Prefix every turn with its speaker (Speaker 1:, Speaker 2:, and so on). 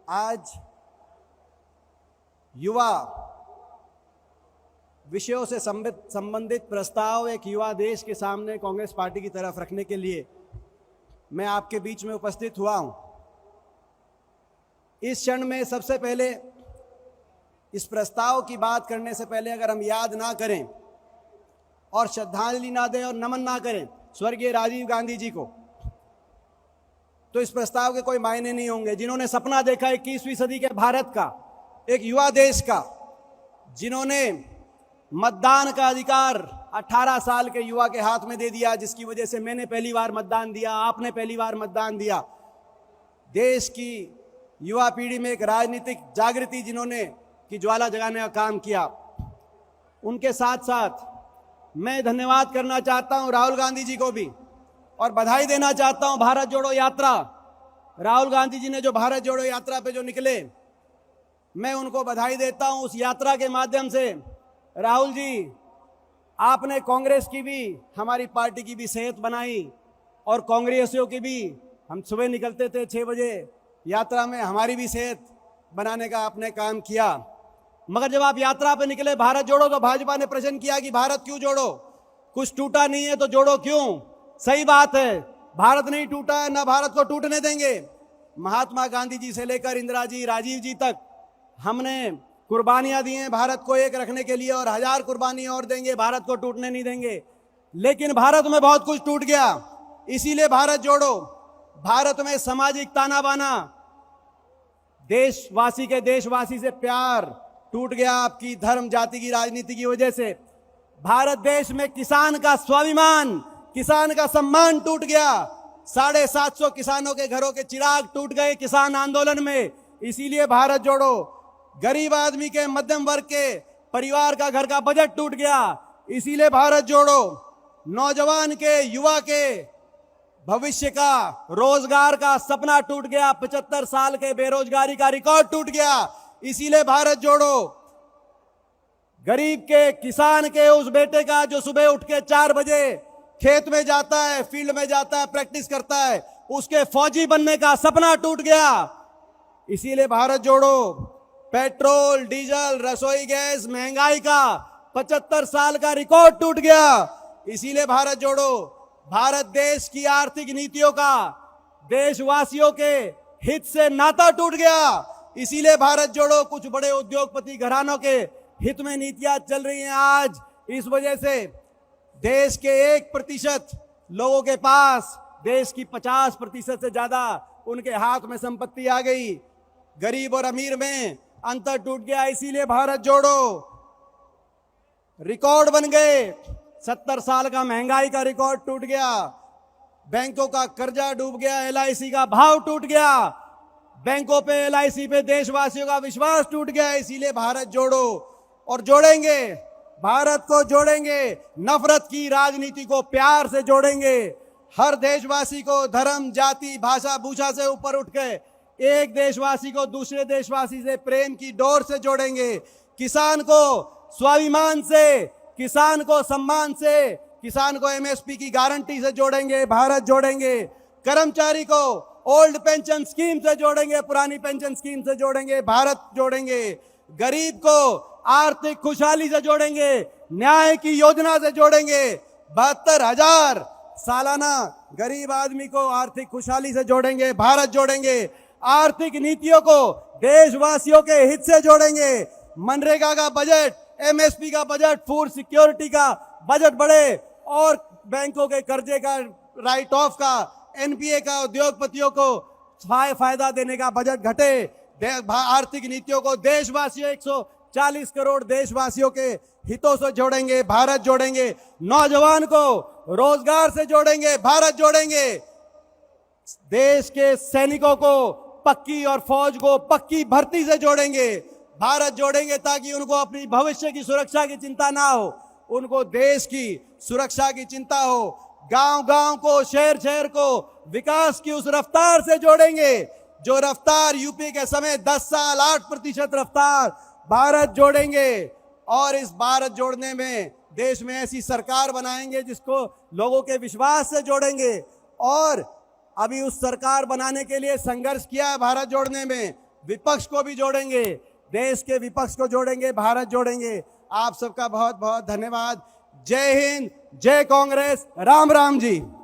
Speaker 1: आज युवा विषयों से संबंधित प्रस्ताव एक युवा देश के सामने कांग्रेस पार्टी की तरफ रखने के लिए मैं आपके बीच में उपस्थित हुआ हूं। इस क्षण में सबसे पहले इस प्रस्ताव की बात करने से पहले अगर हम याद ना करें और श्रद्धांजलि ना दें और नमन ना करें स्वर्गीय राजीव गांधी जी को, तो इस प्रस्ताव के कोई मायने नहीं होंगे। जिन्होंने सपना देखा 21वीं सदी के भारत का, एक युवा देश का, जिन्होंने मतदान का अधिकार 18 साल के युवा के हाथ में दे दिया, जिसकी वजह से मैंने पहली बार मतदान दिया, आपने पहली बार मतदान दिया। देश की युवा पीढ़ी में एक राजनीतिक जागृति जिन्होंने की ज्वाला जगाने का काम किया, उनके साथ साथ मैं धन्यवाद करना चाहता हूं राहुल गांधी जी को भी और बधाई देना चाहता हूं। भारत जोड़ो यात्रा, राहुल गांधी जी ने जो भारत जोड़ो यात्रा पे जो निकले, मैं उनको बधाई देता हूं। उस यात्रा के माध्यम से राहुल जी, आपने कांग्रेस की भी, हमारी पार्टी की भी सेहत बनाई और कांग्रेसियों की भी। हम सुबह निकलते थे 6 बजे यात्रा में, हमारी भी सेहत बनाने का आपने काम किया। मगर जब आप यात्रा पे निकले भारत जोड़ो, तो भाजपा ने प्रश्न किया कि भारत क्यों जोड़ो, कुछ टूटा नहीं है तो जोड़ो क्यों। सही बात है, भारत नहीं टूटा है, ना भारत को टूटने देंगे। महात्मा गांधी जी से लेकर इंदिरा जी, राजीव जी तक हमने कुर्बानियां दी हैं भारत को एक रखने के लिए, और 1000 कुर्बानियां और देंगे, भारत को टूटने नहीं देंगे। लेकिन भारत में बहुत कुछ टूट गया, इसीलिए भारत जोड़ो। भारत में सामाजिक ताना बाना, देशवासी के देशवासी से प्यार टूट गया आपकी धर्म जाति की राजनीति की वजह से। भारत देश में किसान का स्वाभिमान, किसान का सम्मान टूट गया। 750 किसानों के घरों के चिराग टूट गए किसान आंदोलन में, इसीलिए भारत जोड़ो। गरीब आदमी के, मध्यम वर्ग के परिवार का घर का बजट टूट गया, इसीलिए भारत जोड़ो। नौजवान के, युवा के भविष्य का, रोजगार का सपना टूट गया। 75 साल के बेरोजगारी का रिकॉर्ड टूट गया, इसीलिए भारत जोड़ो। गरीब के, किसान के उस बेटे का जो सुबह उठ के 4 बजे खेत में जाता है, फील्ड में जाता है, प्रैक्टिस करता है, उसके फौजी बनने का सपना टूट गया, इसीलिए भारत जोड़ो। पेट्रोल, डीजल, रसोई गैस, महंगाई का 75 साल का रिकॉर्ड टूट गया, इसीलिए भारत जोड़ो। भारत देश की आर्थिक नीतियों का देशवासियों के हित से नाता टूट गया, इसीलिए भारत जोड़ो। कुछ बड़े उद्योगपति घरानों के हित में नीतियां चल रही हैं आज, इस वजह से देश के 1% लोगों के पास देश की 50% से ज्यादा उनके हाथ में संपत्ति आ गई। गरीब और अमीर में अंतर टूट गया, इसीलिए भारत जोड़ो। रिकॉर्ड बन गए, 70 साल का महंगाई का रिकॉर्ड टूट गया, बैंकों का कर्जा डूब गया, LIC का भाव टूट गया, बैंकों पे, LIC पे देशवासियों का विश्वास टूट गया, इसीलिए भारत जोड़ो। और जोड़ेंगे, भारत को जोड़ेंगे, नफरत की राजनीति को प्यार से जोड़ेंगे। हर देशवासी को धर्म, जाति, भाषा, भूषा से ऊपर उठ के एक देशवासी को दूसरे देशवासी से प्रेम की डोर से जोड़ेंगे। किसान को स्वाभिमान से, किसान को सम्मान से, किसान को MSP की गारंटी से जोड़ेंगे, भारत जोड़ेंगे। कर्मचारी को ओल्ड पेंशन स्कीम से जोड़ेंगे, पुरानी पेंशन स्कीम से जोड़ेंगे, भारत जोड़ेंगे। गरीब को आर्थिक खुशहाली से जोड़ेंगे, न्याय की योजना से जोड़ेंगे। 72,000 सालाना गरीब आदमी को आर्थिक खुशहाली से जोड़ेंगे, भारत जोड़ेंगे। आर्थिक नीतियों को देशवासियों के हित से जोड़ेंगे। मनरेगा का बजट, MSP का बजट, फूड सिक्योरिटी का बजट बढ़े और बैंकों के कर्जे का, राइट ऑफ का, NPA का उद्योगपतियों को फायदा देने का बजट घटे। आर्थिक नीतियों को देशवासियों, 140 करोड़ देशवासियों के हितों से जोड़ेंगे, भारत जोड़ेंगे। नौजवान को रोजगार से जोड़ेंगे, भारत जोड़ेंगे। देश के सैनिकों को पक्की और फौज को पक्की भर्ती से जोड़ेंगे, भारत जोड़ेंगे, ताकि उनको अपनी भविष्य की सुरक्षा की चिंता ना हो, उनको देश की सुरक्षा की चिंता हो। गांव-गांव को, शहर-शहर को विकास की उस रफ्तार से जोड़ेंगे जो रफ्तार यूपी के समय 10 साल 8% रफ्तार, भारत जोड़ेंगे। और इस भारत जोड़ने में देश में ऐसी सरकार बनाएंगे जिसको लोगों के विश्वास से जोड़ेंगे। और अभी उस सरकार बनाने के लिए संघर्ष किया है भारत जोड़ने में। विपक्ष को भी जोड़ेंगे, देश के विपक्ष को जोड़ेंगे, भारत जोड़ेंगे। आप सबका बहुत बहुत धन्यवाद। जय हिंद, जय कांग्रेस, राम राम जी।